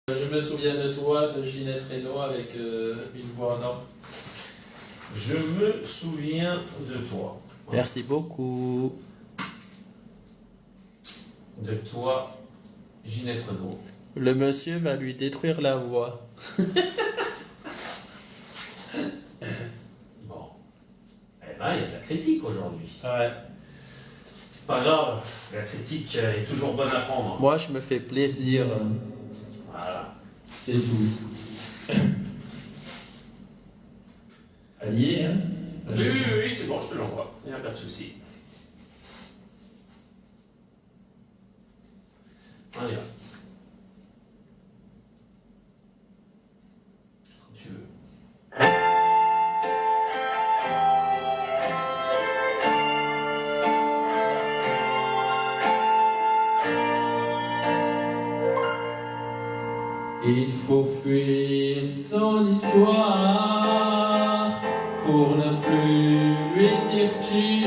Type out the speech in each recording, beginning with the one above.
Je me souviens de toi, de Ginette Reynaud avec une voix en or. Je me souviens de toi. Merci beaucoup. De toi, Ginette Reynaud. Le monsieur va lui détruire la voix. Bon. Eh ben, il y a de la critique aujourd'hui. Ouais. C'est pas grave, la critique est toujours bonne à prendre. Moi, je me fais plaisir. Voilà. C'est tout. Allié, hein? Oui, c'est bon, je te l'envoie. Il n'y a pas de souci. Allez, va. Quand tu veux. Il faut fuir son histoire pour ne plus lui dire tu,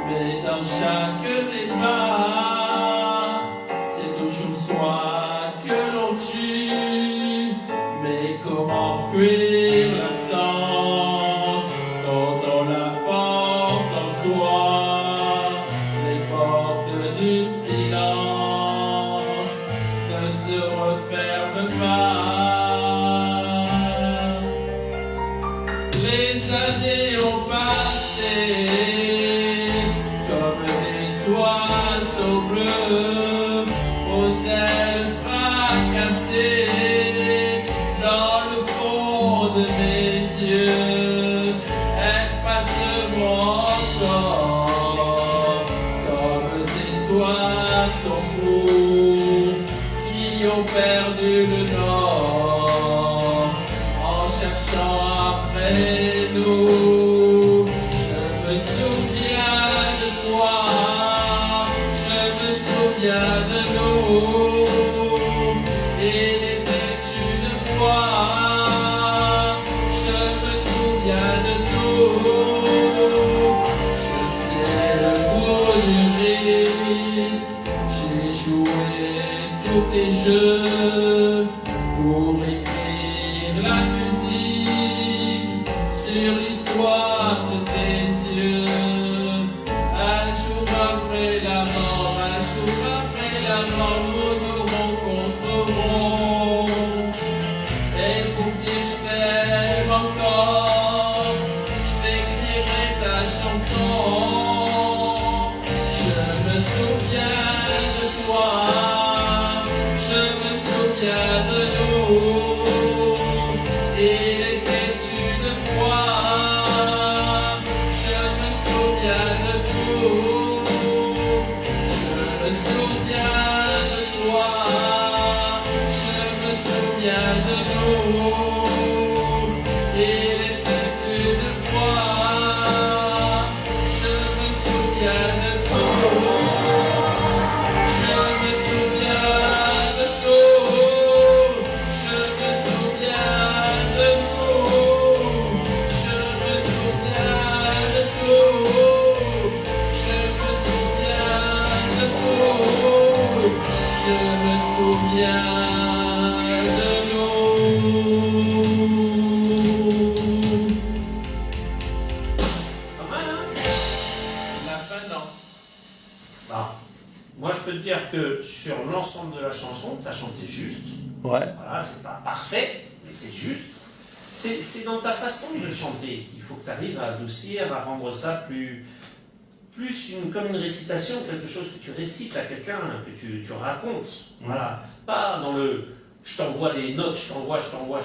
mais dans chaque départ, c'est toujours soi que l'on tue. Mais comment fuir l'absence quand on la porte en soi? Les portes du silence ne se referment pas. Les années ont passé comme des oiseaux bleus aux ailes fracassées dans le fond de mes yeux. Elles passeront encore comme ces oiseaux fous qui ont perdu le nord en cherchant après nous. Je me souviens de toi, je me souviens de nous. Il était une fois, je me souviens de tout. Je sais le goût du risque, j'ai joué tous les jeux pour écrire la musique sur l'histoire de tes yeux. Un jour après la mort, un jour après la mort, nous nous rencontrerons. Et pour dire je t'aime encore, je t'écrirai ta chanson. Je me souviens de toi, je me souviens de nous. Il était une fois, je me souviens de tout. Je me souviens de toi, je me souviens de nous. Il était une fois, je me souviens de tout. Je me souviens de tout. Je me souviens de tout. Je me souviens de tout. Je me souviens de tout. Je me souviens de nous. Pas mal, hein? La fin, non. Bah, moi, je peux te dire que sur l'ensemble de la chanson, tu as chanté juste. Ouais. Voilà, c'est pas parfait, mais c'est juste. C'est dans ta façon de chanter qu'il faut que tu arrives à adoucir, à rendre ça plus comme une récitation, quelque chose que tu récites à quelqu'un, que tu racontes. Voilà. Pas dans le je t'envoie les notes, je t'envoie,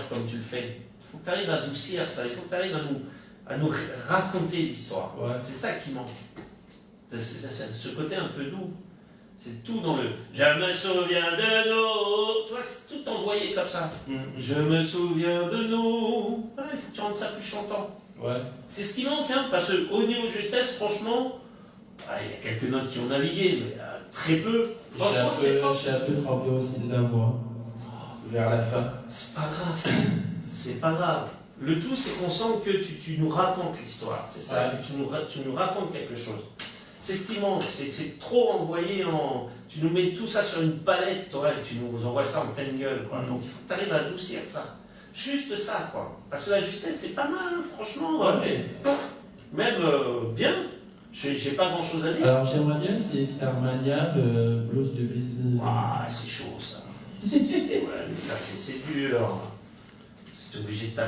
comme tu le fais. Il faut que tu arrives à adoucir ça, il faut que tu arrives à nous raconter l'histoire. Ouais. C'est ça qui manque. C'est ce côté un peu doux. C'est tout dans le je me souviens de nous. Tu vois, c'est tout envoyé comme ça. Je me souviens de nous. Voilà, il faut que tu rendes ça plus chantant. Ouais. C'est ce qui manque, hein, parce qu'au niveau de justesse, franchement, il y a quelques notes qui ont navigué, mais très peu. Franchement, J'ai un peu tremblé aussi de la voix. Vers la fin. c'est pas grave, ça. C'est pas grave. Le tout, c'est qu'on sent que tu nous racontes l'histoire. C'est ça, Ouais. que tu nous racontes quelque chose. C'est ce qui manque, c'est trop envoyé en... Tu nous mets tout ça sur une palette, toi, et tu nous envoies ça en pleine gueule, quoi. Donc il faut que tu arrives à adoucir ça. Juste ça, quoi. Parce que la justesse, c'est pas mal, franchement. Ouais. Même bien. J'ai pas grand chose à dire. Alors j'aimerais bien si Starmania, blues de business. Ah, c'est chaud ça. Ouais, mais ça c'est dur. C'est obligé de